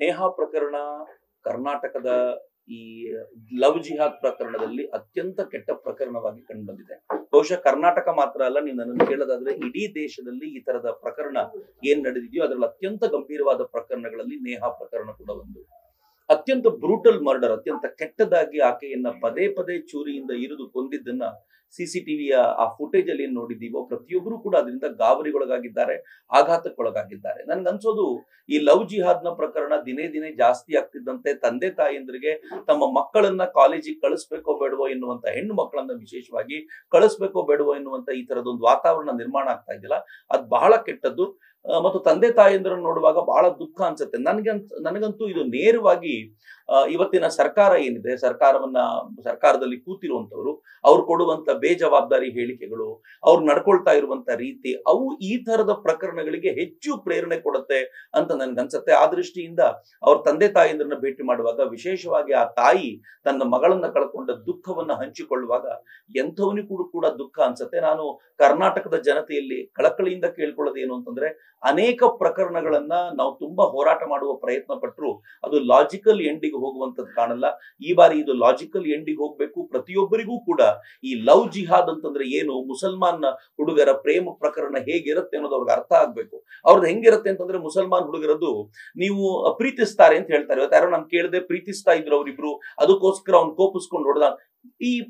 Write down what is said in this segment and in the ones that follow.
ನೇಹಾ ಪ್ರಕರಣ ಕರ್ನಾಟಕದ ಈ ಲವ್ ಜಿಹಾದ್ ಪ್ರಕರಣದಲ್ಲಿ ಅತ್ಯಂತ ಕೆಟ್ಟ ಪ್ರಕರಣವಾಗಿ ಕಂಡುಬಂದಿದೆ. ಬಹುಶಃ ಕರ್ನಾಟಕ ಮಾತ್ರ ಅಲ್ಲ, ನೀವು ನನ್ನನ್ನು ಕೇಳೋದಾದ್ರೆ ಇಡೀ ದೇಶದಲ್ಲಿ ಈ ತರದ ಪ್ರಕರಣ ಏನ್ ನಡೆದಿದೆಯೋ ಅದರಲ್ಲಿ ಅತ್ಯಂತ ಗಂಭೀರವಾದ ಪ್ರಕರಣಗಳಲ್ಲಿ ನೇಹಾ ಪ್ರಕರಣ ಕೂಡ ಒಂದು. ಅತ್ಯಂತ ಬ್ರೂಟಲ್ ಮರ್ಡರ್, ಅತ್ಯಂತ ಕೆಟ್ಟದಾಗಿ ಆಕೆಯನ್ನ ಪದೇ ಪದೇ ಚೂರಿಯಿಂದ ಇರಿದು ಕೊಂದಿದ್ದನ್ನ ಸಿಸಿಟಿವಿಯ ಆ ಫುಟೇಜ್ ಅಲ್ಲಿ ಏನ್ ನೋಡಿದೀವೋ ಪ್ರತಿಯೊಬ್ಬರು ಕೂಡ ಅದರಿಂದ ಗಾಬರಿಗೊಳಗಾಗಿದ್ದಾರೆ, ಆಘಾತಕ್ಕೊಳಗಾಗಿದ್ದಾರೆ. ನನ್ಗನ್ಸೋದು ಈ ಲವ್ ಜಿಹಾದ್ನ ಪ್ರಕರಣ ದಿನೇ ದಿನೇ ಜಾಸ್ತಿ ಆಗ್ತಿದ್ದಂತೆ ತಂದೆ ತಾಯಂದ್ರಿಗೆ ತಮ್ಮ ಮಕ್ಕಳನ್ನ ಕಾಲೇಜಿಗೆ ಕಳಿಸ್ಬೇಕೋ ಬೇಡವೋ ಎನ್ನುವಂತ ಹೆಣ್ಣು ಮಕ್ಕಳನ್ನ ವಿಶೇಷವಾಗಿ ಕಳಿಸ್ಬೇಕೋ ಬೇಡವೋ ಎನ್ನುವಂತ ಈ ತರದೊಂದು ವಾತಾವರಣ ನಿರ್ಮಾಣ ಆಗ್ತಾ ಇದೆಯಲ್ಲ, ಅದು ಬಹಳ ಕೆಟ್ಟದ್ದು. ಮತ್ತು ತಂದೆ ತಾಯಂದಿರನ್ನು ನೋಡುವಾಗ ಬಹಳ ದುಃಖ ಅನ್ಸುತ್ತೆ. ನನಗಂತೂ ಇದು ನೇರವಾಗಿ ಇವತ್ತಿನ ಸರ್ಕಾರ ಏನಿದೆ, ಸರ್ಕಾರದಲ್ಲಿ ಕೂತಿರುವಂತವ್ರು ಅವ್ರು ಕೊಡುವಂತ ಬೇಜವಾಬ್ದಾರಿ ಹೇಳಿಕೆಗಳು, ಅವ್ರು ನಡ್ಕೊಳ್ತಾ ಇರುವಂತ ರೀತಿ, ಅವು ಈ ತರದ ಪ್ರಕರಣಗಳಿಗೆ ಹೆಚ್ಚು ಪ್ರೇರಣೆ ಕೊಡುತ್ತೆ ಅಂತ ನನ್ಗನ್ಸುತ್ತೆ. ಆ ದೃಷ್ಟಿಯಿಂದ ಅವ್ರ ತಂದೆ ತಾಯಂದಿರನ್ನ ಭೇಟಿ ಮಾಡುವಾಗ, ವಿಶೇಷವಾಗಿ ಆ ತಾಯಿ ತನ್ನ ಮಗಳನ್ನ ಕಳ್ಕೊಂಡ ದುಃಖವನ್ನ ಹಂಚಿಕೊಳ್ಳುವಾಗ ಎಂಥವನಿಗೂ ಕೂಡ ದುಃಖ ಅನ್ಸುತ್ತೆ. ನಾನು ಕರ್ನಾಟಕದ ಜನತೆಯಲ್ಲಿ ಕಳಕಳಿಯಿಂದ ಕೇಳ್ಕೊಳ್ಳೋದು ಏನು ಅಂತಂದ್ರೆ, ಅನೇಕ ಪ್ರಕರಣಗಳನ್ನ ನಾವು ತುಂಬಾ ಹೋರಾಟ ಮಾಡುವ ಪ್ರಯತ್ನ ಪಟ್ಟರು ಅದು ಲಾಜಿಕಲ್ ಎಂಡಿಗೆ ಹೋಗುವಂತದ್ದು ಕಾಣಲ್ಲ. ಈ ಬಾರಿ ಇದು ಲಾಜಿಕಲ್ ಎಂಡಿಗೆ ಹೋಗ್ಬೇಕು. ಪ್ರತಿಯೊಬ್ಬರಿಗೂ ಕೂಡ ಈ ಲವ್ ಜಿಹಾದ್ ಅಂತಂದ್ರೆ ಏನು, ಮುಸಲ್ಮಾನ್ ಹುಡುಗರ ಪ್ರೇಮ ಪ್ರಕರಣ ಹೇಗಿರುತ್ತೆ ಅನ್ನೋದು ಅವ್ರಿಗೆ ಅರ್ಥ ಆಗ್ಬೇಕು. ಅವ್ರದ್ದು ಹೆಂಗಿರುತ್ತೆ ಅಂತಂದ್ರೆ, ಮುಸಲ್ಮಾನ್ ಹುಡುಗರದ್ದು ನೀವು ಪ್ರೀತಿಸ್ತಾರೆ ಅಂತ ಹೇಳ್ತಾರೆ. ಇವತ್ತು ಯಾರೋ ನಾನು ಕೇಳದೆ ಪ್ರೀತಿಸ್ತಾ ಇದ್ರು ಅವರಿಬ್ರು, ಅದಕ್ಕೋಸ್ಕರ ಅವ್ನು ಕೋಪಿಸ್ಕೊಂಡು ಹೊಡೆದ.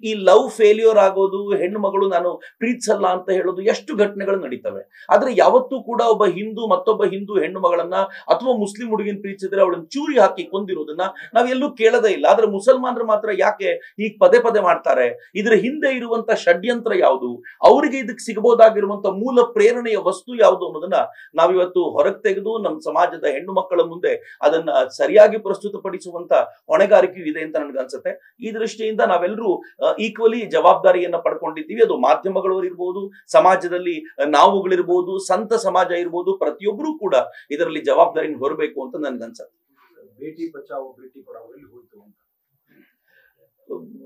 ಈ ಲವ್ ಫೇಲ್ಯೂರ್ ಆಗೋದು, ಹೆಣ್ಣು ಮಗಳು ನಾನು ಪ್ರೀತಿಸಲ್ಲ ಅಂತ ಹೇಳೋದು ಎಷ್ಟು ಘಟನೆಗಳು ನಡೀತವೆ. ಆದ್ರೆ ಯಾವತ್ತೂ ಕೂಡ ಒಬ್ಬ ಹಿಂದೂ ಮತ್ತೊಬ್ಬ ಹಿಂದೂ ಹೆಣ್ಣು ಮಗಳನ್ನ ಅಥವಾ ಮುಸ್ಲಿಂ ಹುಡುಗಿನ ಪ್ರೀತಿಸಿದ್ರೆ ಅವಳನ್ನ ಚೂರಿ ಹಾಕಿ ಕೊಂದಿರೋದನ್ನ ನಾವೆಲ್ಲೂ ಕೇಳದೇ ಇಲ್ಲ. ಆದ್ರೆ ಮುಸಲ್ಮಾನರು ಮಾತ್ರ ಯಾಕೆ ಈಗ ಪದೇ ಪದೇ ಮಾಡ್ತಾರೆ? ಇದ್ರ ಹಿಂದೆ ಇರುವಂತ ಷಡ್ಯಂತ್ರ ಯಾವುದು, ಅವರಿಗೆ ಇದಕ್ಕೆ ಸಿಗಬಹುದಾಗಿರುವಂತ ಮೂಲ ಪ್ರೇರಣೆಯ ವಸ್ತು ಯಾವುದು ಅನ್ನೋದನ್ನ ನಾವಿವತ್ತು ಹೊರಗೆ ತೆಗೆದು ನಮ್ಮ ಸಮಾಜದ ಹೆಣ್ಣು ಮಕ್ಕಳ ಮುಂದೆ ಅದನ್ನ ಸರಿಯಾಗಿ ಪ್ರಸ್ತುತಪಡಿಸುವಂತ ಹೊಣೆಗಾರಿಕೆಯೂ ಇದೆ ಅಂತ ನನ್ಗನ್ಸುತ್ತೆ. ಈ ದೃಷ್ಟಿಯಿಂದ ನಾವೆಲ್ಲರೂ ಈಕ್ವಲಿ ಜವಾಬ್ದಾರಿಯನ್ನ ಪಡ್ಕೊಂಡಿದ್ದೀವಿ. ಅದು ಮಾಧ್ಯಮಗಳು ಇರ್ಬೋದು, ಸಮಾಜದಲ್ಲಿ ನಾವುಗಳಿರ್ಬೋದು, ಸಂತ ಸಮಾಜ ಇರ್ಬೋದು, ಪ್ರತಿಯೊಬ್ಬರು ಕೂಡ ಇದರಲ್ಲಿ ಜವಾಬ್ದಾರಿನ ಹೊರಬೇಕು ಅಂತ ನನ್ಗನ್ಸುತ್ತೆ. ಬೇಟಿ ಬಚಾವೋ ಬೇಟಿ ಪಢಾವೋ ಎಲ್ಲಿ ಹೋಯ್ತು ಅಂತ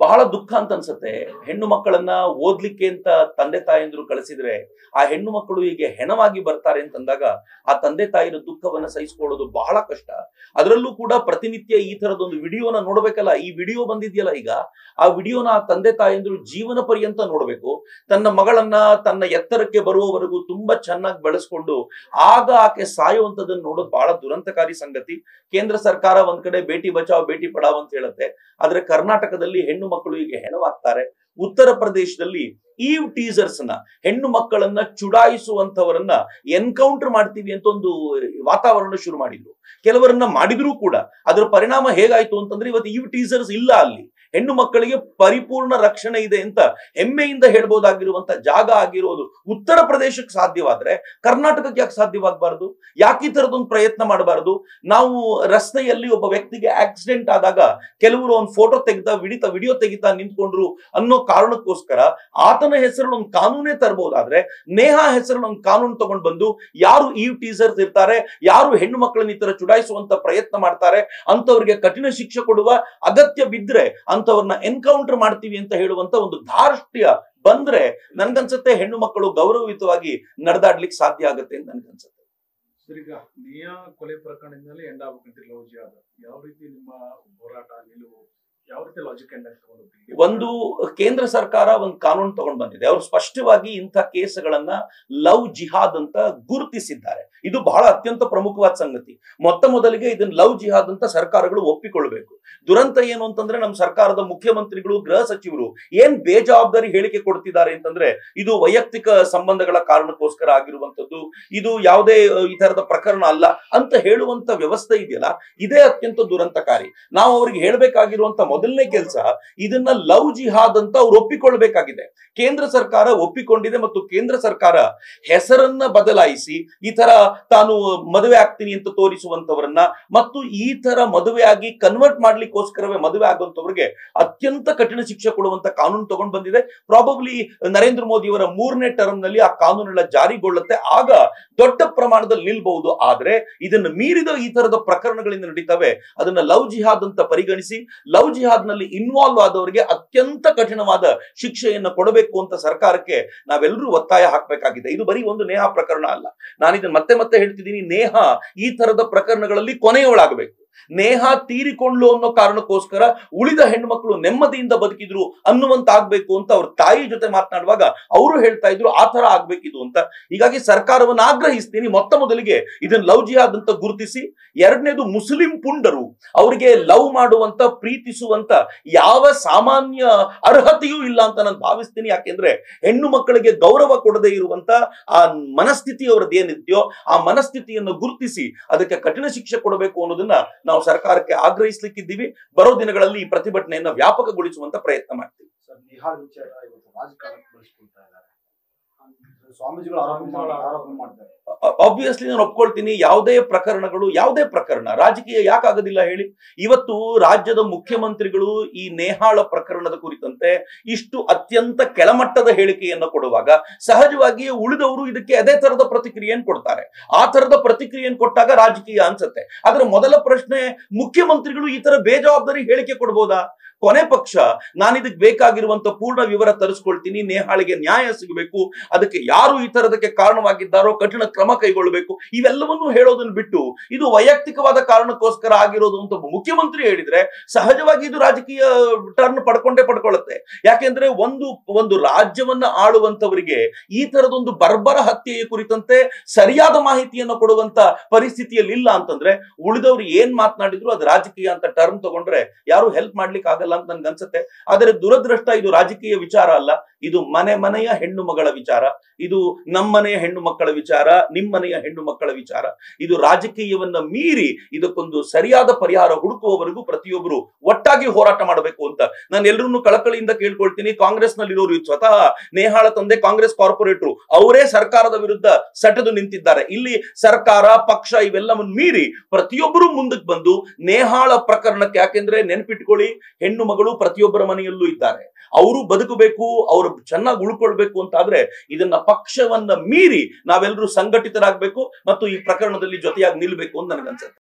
ಬಹಳ ದುಃಖ ಅಂತ ಅನ್ಸುತ್ತೆ. ಹೆಣ್ಣು ಮಕ್ಕಳನ್ನ ಓದ್ಲಿಕ್ಕೆ ಅಂತ ತಂದೆ ತಾಯಂದ್ರು ಕಳಿಸಿದ್ರೆ ಆ ಹೆಣ್ಣು ಮಕ್ಕಳು ಹೀಗೆ ಹೆಣವಾಗಿ ಬರ್ತಾರೆ ಅಂತಂದಾಗ ಆ ತಂದೆ ತಾಯಿರ ದುಃಖವನ್ನ ಸಹಿಸಿಕೊಳ್ಳೋದು ಬಹಳ ಕಷ್ಟ. ಅದರಲ್ಲೂ ಕೂಡ ಪ್ರತಿನಿತ್ಯ ಈ ತರದೊಂದು ವಿಡಿಯೋನ ನೋಡ್ಬೇಕಲ್ಲ. ಈ ವಿಡಿಯೋ ಬಂದಿದೆಯಲ್ಲ ಈಗ, ಆ ವಿಡಿಯೋನ ಆ ತಂದೆ ತಾಯಂದ್ರು ಜೀವನ ಪರ್ಯಂತ ನೋಡ್ಬೇಕು. ತನ್ನ ಮಗಳನ್ನ ತನ್ನ ಎತ್ತರಕ್ಕೆ ಬರುವವರೆಗೂ ತುಂಬಾ ಚೆನ್ನಾಗಿ ಬೆಳೆಸ್ಕೊಂಡು ಆಗ ಆಕೆ ಸಾಯುವಂತದನ್ನ ನೋಡೋದು ಬಹಳ ದುರಂತಕಾರಿ ಸಂಗತಿ. ಕೇಂದ್ರ ಸರ್ಕಾರ ಒಂದ್ ಕಡೆ ಬೇಟಿ ಬಚಾವ್ ಬೇಟಿ ಪಢಾವ್ ಅಂತ ಹೇಳುತ್ತೆ, ಆದ್ರೆ ಕರ್ನಾಟಕದಲ್ಲಿ ಹೆಣ್ಣು ಮಕ್ಕಳು ಈಗ ಹೆಣವಾಗ್ತಾರೆ. ಉತ್ತರ ಪ್ರದೇಶದಲ್ಲಿ ಈವ್ ಟೀಸರ್ಸ್ ನ, ಹೆಣ್ಣು ಮಕ್ಕಳನ್ನ ಚುಡಾಯಿಸುವಂತವರನ್ನ ಎನ್ಕೌಂಟರ್ ಮಾಡ್ತೀವಿ ಅಂತ ಒಂದು ವಾತಾವರಣ ಶುರು ಮಾಡಿದ್ರು. ಕೆಲವರನ್ನ ಮಾಡಿದ್ರು ಕೂಡ ಅದರ ಪರಿಣಾಮ ಹೇಗಾಯ್ತು ಅಂತಂದ್ರೆ, ಇವತ್ತು ಈವ್ ಟೀಸರ್ಸ್ ಇಲ್ಲ. ಅಲ್ಲಿ ಹೆಣ್ಣು ಮಕ್ಕಳಿಗೆ ಪರಿಪೂರ್ಣ ರಕ್ಷಣೆ ಇದೆ ಅಂತ ಹೆಮ್ಮೆಯಿಂದ ಹೇಳ್ಬೋದಾಗಿರುವಂತ ಜಾಗ ಆಗಿರೋದು ಉತ್ತರ ಪ್ರದೇಶಕ್ಕೆ ಸಾಧ್ಯವಾದ್ರೆ ಕರ್ನಾಟಕಕ್ಕೆ ಯಾಕೆ ಸಾಧ್ಯವಾಗಬಾರದು? ಯಾಕೆ ಈ ತರದೊಂದು ಪ್ರಯತ್ನ ಮಾಡಬಾರದು? ನಾವು ರಸ್ತೆಯಲ್ಲಿ ಒಬ್ಬ ವ್ಯಕ್ತಿಗೆ ಆಕ್ಸಿಡೆಂಟ್ ಆದಾಗ ಕೆಲವರು ಒಂದು ಫೋಟೋ ವಿಡಿಯೋ ತೆಗಿತಾ ನಿಂತ್ಕೊಂಡ್ರು ಅನ್ನೋ ಕಾರಣಕ್ಕೋಸ್ಕರ ಆತನ ಹೆಸರಲ್ಲಿ ಒಂದು ಕಾನೂನೇ ತರಬಹುದಾದ್ರೆ, ನೇಹಾ ಹೆಸರಲ್ಲಿ ಒಂದು ಕಾನೂನು ತಗೊಂಡು ಬಂದು ಯಾರು ಈವ್ ಟೀಸರ್ಸ್ ಇರ್ತಾರೆ, ಯಾರು ಹೆಣ್ಣು ಮಕ್ಕಳನ್ನ ಈ ತರ ಚುಡಾಯಿಸುವಂತ ಪ್ರಯತ್ನ ಮಾಡ್ತಾರೆ ಅಂತವ್ರಿಗೆ ಕಠಿಣ ಶಿಕ್ಷೆ ಕೊಡುವ ಅಗತ್ಯ ಬಿದ್ರೆ ಅಂತವ್ರನ್ನ ಎನ್ಕೌಂಟರ್ ಮಾಡ್ತೀವಿ ಅಂತ ಹೇಳುವಂತ ಒಂದು ಧಾರ್ಷ್ಟ್ಯ ಬಂದ್ರೆ ನನ್ಗನ್ಸುತ್ತೆ ಹೆಣ್ಣು ಮಕ್ಕಳು ಗೌರವಯುತವಾಗಿ ನಡೆದಾಡ್ಲಿಕ್ಕೆ ಸಾಧ್ಯ ಆಗುತ್ತೆ ಅಂತ ನನ್ಗನ್ಸುತ್ತೆ. ಈಗ ನೇಹಾ ಕೊಲೆ ಪ್ರಕರಣದಲ್ಲಿ ಎಂಡ್ ಆಗ್ಬೇಕಂತ ಲವ್ ಜಿಹಾದ್ ಯಾವ ರೀತಿ ನಿಮ್ಮ ಹೋರಾಟ ನಿಲುವು ಯಾವ ರೀತಿ ಲಾಜಿಕ್ ಎಂಡ್ ಆಗ್ತದೆ? ಒಂದು ಕೇಂದ್ರ ಸರ್ಕಾರ ಒಂದು ಕಾನೂನು ತಗೊಂಡು ಬಂದಿದೆ. ಅವರು ಸ್ಪಷ್ಟವಾಗಿ ಇಂಥ ಕೇಸ್ಗಳನ್ನ ಲವ್ ಜಿಹಾದ್ ಅಂತ ಗುರುತಿಸಿದ್ದಾರೆ. ಇದು ಬಹಳ ಅತ್ಯಂತ ಪ್ರಮುಖವಾದ ಸಂಗತಿ. ಮೊದಲಿಗೆ ಇದನ್ನ ಲವ್ ಜಿಹಾದ್ ಅಂತ ಸರ್ಕಾರಗಳು ಒಪ್ಪಿಕೊಳ್ಬೇಕು. ದುರಂತ ಏನು ಅಂತಂದ್ರೆ, ನಮ್ಮ ಸರ್ಕಾರದ ಮುಖ್ಯಮಂತ್ರಿಗಳು, ಗೃಹ ಸಚಿವರು ಏನ್ ಬೇಜವಾಬ್ದಾರಿ ಹೇಳಿಕೆ ಕೊಡ್ತಿದ್ದಾರೆ ಅಂತಂದ್ರೆ, ಇದು ವೈಯಕ್ತಿಕ ಸಂಬಂಧಗಳ ಕಾರಣಕ್ಕೋಸ್ಕರ ಆಗಿರುವಂತದ್ದು, ಇದು ಯಾವುದೇ ಈ ತರದ ಪ್ರಕರಣ ಅಲ್ಲ ಅಂತ ಹೇಳುವಂತ ವ್ಯವಸ್ಥೆ ಇದೆಯಲ್ಲ, ಇದೇ ಅತ್ಯಂತ ದುರಂತಕಾರಿ. ನಾವು ಅವ್ರಿಗೆ ಹೇಳ್ಬೇಕಾಗಿರುವಂತ ಮೊದಲನೇ ಕೆಲಸ, ಇದನ್ನ ಲವ್ ಜಿಹಾದ್ ಅಂತ ಅವ್ರು ಒಪ್ಪಿಕೊಳ್ಬೇಕಾಗಿದೆ. ಕೇಂದ್ರ ಸರ್ಕಾರ ಒಪ್ಪಿಕೊಂಡಿದೆ ಮತ್ತು ಕೇಂದ್ರ ಸರ್ಕಾರ ಹೆಸರನ್ನ ಬದಲಾಯಿಸಿ ಈ ತರ ತಾನು ಮದುವೆ ಆಗ್ತೀನಿ ಅಂತ ತೋರಿಸುವಂತವರನ್ನ ಮತ್ತು ಈ ತರ ಮದುವೆ ಆಗಿ ಕನ್ವರ್ಟ್ ಮಾಡ್ಲಿಕ್ಕೋಸ್ಕರವೇ ಮದುವೆ ಆಗುವಂತವ್ರಿಗೆ ಅತ್ಯಂತ ಕಠಿಣ ಶಿಕ್ಷೆ ಕೊಡುವಂತ ಕಾನೂನು ತಗೊಂಡು ಬಂದಿದೆ. ಪ್ರಾಬಬ್ಲಿ ನರೇಂದ್ರ ಮೋದಿ ಅವರ 3ನೇ ಟರ್ಮ್ ನಲ್ಲಿ ಆ ಕಾನೂನೆಲ್ಲ ಜಾರಿಗೊಳ್ಳುತ್ತೆ. ಆಗ ದೊಡ್ಡ ಪ್ರಮಾಣದಲ್ಲಿ ನಿಲ್ಬಹುದು. ಆದ್ರೆ ಇದನ್ನು ಮೀರಿದ ಈ ತರದ ಪ್ರಕರಣಗಳಿಂದ ನಡೀತವೆ. ಅದನ್ನ ಲವ್ ಜಿಹಾದ್ ಅಂತ ಪರಿಗಣಿಸಿ ಲವ್ ಜಿಹಾದ್ ನಲ್ಲಿ ಇನ್ವಾಲ್ವ್ ಆದವರಿಗೆ ಅತ್ಯಂತ ಕಠಿಣವಾದ ಶಿಕ್ಷೆಯನ್ನು ಕೊಡಬೇಕು ಅಂತ ಸರ್ಕಾರಕ್ಕೆ ನಾವೆಲ್ಲರೂ ಒತ್ತಾಯ ಹಾಕಬೇಕಾಗಿದೆ. ಇದು ಬರೀ ಒಂದು ನೇಹಾ ಪ್ರಕರಣ ಅಲ್ಲ. ನಾನು ಇದನ್ನ ಮತ್ತೆ ಹೇಳ್ತಿದ್ದೀನಿ, ನೇಹಾ ಈ ತರದ ಪ್ರಕರಣಗಳಲ್ಲಿ ಕೊನೆಯವಳಾಗಬೇಕು. ನೇಹಾ ತೀರಿಕೊಂಡ್ಲು ಅನ್ನೋ ಕಾರಣಕ್ಕೋಸ್ಕರ ಉಳಿದ ಹೆಣ್ಮಕ್ಳು ನೆಮ್ಮದಿಯಿಂದ ಬದುಕಿದ್ರು ಅನ್ನುವಂತಾಗ್ಬೇಕು ಅಂತ ಅವ್ರ ತಾಯಿ ಜೊತೆ ಮಾತನಾಡುವಾಗ ಅವರು ಹೇಳ್ತಾ ಇದ್ರು ಆ ತರ ಆಗ್ಬೇಕಿದು ಅಂತ. ಹೀಗಾಗಿ ಸರ್ಕಾರವನ್ನು ಆಗ್ರಹಿಸ್ತೀನಿ, ಮೊತ್ತ ಮೊದಲಿಗೆ ಇದನ್ನ ಲವ್ ಜಿಹಾದ್ ಅಂತ ಗುರುತಿಸಿ, ಎರಡನೇದು ಮುಸ್ಲಿಂ ಪುಂಡರು ಅವರಿಗೆ ಲವ್ ಮಾಡುವಂತ ಪ್ರೀತಿಸುವಂತ ಯಾವ ಸಾಮಾನ್ಯ ಅರ್ಹತೆಯೂ ಇಲ್ಲ ಅಂತ ನಾನು ಭಾವಿಸ್ತೀನಿ. ಯಾಕೆಂದ್ರೆ ಹೆಣ್ಣು ಮಕ್ಕಳಿಗೆ ಗೌರವ ಕೊಡದೇ ಇರುವಂತ ಆ ಮನಸ್ಥಿತಿ ಅವರದ್ದು ಏನಿದೆಯೋ ಆ ಮನಸ್ಥಿತಿಯನ್ನು ಗುರುತಿಸಿ ಅದಕ್ಕೆ ಕಠಿಣ ಶಿಕ್ಷೆ ಕೊಡಬೇಕು ಅನ್ನೋದನ್ನ ನಾವು ಸರ್ಕಾರಕ್ಕೆ ಆಗ್ರಹಿಸ್ಲಿಕ್ಕಿದ್ದೀವಿ. ಬರೋ ದಿನಗಳಲ್ಲಿ ಈ ಪ್ರತಿಭಟನೆಯನ್ನ ವ್ಯಾಪಕಗೊಳಿಸುವಂತ ಪ್ರಯತ್ನ ಮಾಡ್ತೀವಿ. ನಿಹಾಲ್ ವಿಚಾರ ಇವತ್ತು ರಾಜಕಾರಣಕ್ಕೆ ಬಳಸ್ಕೊಳ್ತಾ ಇದ್ದಾರೆ, ಸ್ವಾಮೀಜಿಗಳು ಆರೋಪ ಮಾಡ್ತಾರೆ. ಆಬ್ವಿಯಸ್ಲಿ ನಾನು ಒಪ್ಕೊಳ್ತೀನಿ, ಯಾವುದೇ ಪ್ರಕರಣ ರಾಜಕೀಯ ಯಾಕಾಗೋದಿಲ್ಲ ಹೇಳಿ? ಇವತ್ತು ರಾಜ್ಯದ ಮುಖ್ಯಮಂತ್ರಿಗಳು ಈ ನೇಹಾಳ ಪ್ರಕರಣದ ಕುರಿತಂತೆ ಇಷ್ಟು ಅತ್ಯಂತ ಕೆಳಮಟ್ಟದ ಹೇಳಿಕೆಯನ್ನು ಕೊಡುವಾಗ ಸಹಜವಾಗಿಯೇ ಉಳಿದವರು ಇದಕ್ಕೆ ಅದೇ ತರದ ಪ್ರತಿಕ್ರಿಯೆಯನ್ನು ಕೊಡ್ತಾರೆ. ಆ ತರದ ಪ್ರತಿಕ್ರಿಯೆಯನ್ನು ಕೊಟ್ಟಾಗ ರಾಜಕೀಯ ಅನ್ಸುತ್ತೆ. ಆದ್ರೆ ಮೊದಲ ಪ್ರಶ್ನೆ, ಮುಖ್ಯಮಂತ್ರಿಗಳು ಈ ತರ ಬೇಜವಾಬ್ದಾರಿ ಹೇಳಿಕೆ ಕೊಡ್ಬೋದಾ? ಕೊನೆ ಪಕ್ಷ ನಾನು ಇದಕ್ಕೆ ಬೇಕಾಗಿರುವಂತ ಪೂರ್ಣ ವಿವರ ತರಿಸ್ಕೊಳ್ತೀನಿ, ನೇಹಾಳಿಗೆ ನ್ಯಾಯ ಸಿಗಬೇಕು, ಅದಕ್ಕೆ ಯಾರು ಈ ತರದಕ್ಕೆ ಕಾರಣವಾಗಿದ್ದಾರೋ ಕಠಿಣ ಕ್ರಮ ಕೈಗೊಳ್ಳಬೇಕು, ಇವೆಲ್ಲವನ್ನೂ ಹೇಳೋದನ್ನು ಬಿಟ್ಟು ಇದು ವೈಯಕ್ತಿಕವಾದ ಕಾರಣಕ್ಕೋಸ್ಕರ ಆಗಿರೋದು ಅಂತ ಮುಖ್ಯಮಂತ್ರಿ ಹೇಳಿದ್ರೆ ಸಹಜವಾಗಿ ಇದು ರಾಜಕೀಯ ಟರ್ನ್ ಪಡ್ಕೊಳ್ಳುತ್ತೆ. ಯಾಕೆಂದ್ರೆ ಒಂದು ರಾಜ್ಯವನ್ನ ಆಳುವಂತವರಿಗೆ ಈ ತರದೊಂದು ಬರ್ಬರ ಹತ್ಯೆಯ ಕುರಿತಂತೆ ಸರಿಯಾದ ಮಾಹಿತಿಯನ್ನು ಕೊಡುವಂತ ಪರಿಸ್ಥಿತಿಯಲ್ಲಿ ಇಲ್ಲ ಅಂತಂದ್ರೆ ಉಳಿದವರು ಏನ್ ಮಾತನಾಡಿದ್ರು ಅದು ರಾಜಕೀಯ ಅಂತ ಟರ್ನ್ ತಗೊಂಡ್ರೆ ಯಾರು ಹೆಲ್ಪ್ ಮಾಡ್ಲಿಕ್ಕೆ ಆಗಲ್ಲ ಅಂತ ನನ್ಗೆ ಅನ್ಸುತ್ತೆ. ಆದರೆ ದುರದೃಷ್ಟ, ಇದು ರಾಜಕೀಯ ವಿಚಾರ ಅಲ್ಲ, ಇದು ಮನೆಯ ಹೆಣ್ಣು ಮಗಳ ವಿಚಾರ, ಇದು ನಮ್ಮನೆಯ ಹೆಣ್ಣು ಮಕ್ಕಳ ವಿಚಾರ, ನಿಮ್ಮನೆಯ ಹೆಣ್ಣು ಮಕ್ಕಳ ವಿಚಾರ. ಇದು ರಾಜಕೀಯವನ್ನ ಮೀರಿ ಇದಕ್ಕೊಂದು ಸರಿಯಾದ ಪರಿಹಾರ ಹುಡುಕುವವರೆಗೂ ಪ್ರತಿಯೊಬ್ಬರು ಒಟ್ಟಾಗಿ ಹೋರಾಟ ಮಾಡಬೇಕು ಅಂತ ನಾನು ಎಲ್ಲರನ್ನೂ ಕಳಕಳಿಯಿಂದ ಕೇಳ್ಕೊಳ್ತೀನಿ. ಕಾಂಗ್ರೆಸ್ ನಲ್ಲಿರೋರು, ಸ್ವತಃ ನೇಹಾಳ ತಂದೆ ಕಾಂಗ್ರೆಸ್ ಕಾರ್ಪೊರೇಟರು, ಅವರೇ ಸರ್ಕಾರದ ವಿರುದ್ಧ ಸೆಟೆದು ನಿಂತಿದ್ದಾರೆ. ಇಲ್ಲಿ ಸರ್ಕಾರ ಪಕ್ಷ ಇವೆಲ್ಲವನ್ನು ಮೀರಿ ಪ್ರತಿಯೊಬ್ಬರು ಮುಂದಕ್ಕೆ ಬಂದು ನೇಹಾಳ ಪ್ರಕರಣಕ್ಕೆ, ಯಾಕೆಂದ್ರೆ ನೆನಪಿಟ್ಕೊಳ್ಳಿ, ಹೆಣ್ಣು ಮಗಳು ಪ್ರತಿಯೊಬ್ಬರ ಮನೆಯಲ್ಲೂ ಇದ್ದಾರೆ, ಅವರು ಬದುಕಬೇಕು, ಅವರು ಚೆನ್ನಾಗಿ ಉಳ್ಕೊಳ್ಬೇಕು ಅಂತಾದ್ರೆ ಇದನ್ನ ಪಕ್ಷವನ್ನ ಮೀರಿ ನಾವೆಲ್ಲರೂ ಸಂಘಟಿತರಾಗಬೇಕು ಮತ್ತು ಈ ಪ್ರಕರಣದಲ್ಲಿ ಜೊತೆಯಾಗಿ ನಿಲ್ಬೇಕು ಅಂತ ನನಗನ್ಸುತ್ತೆ.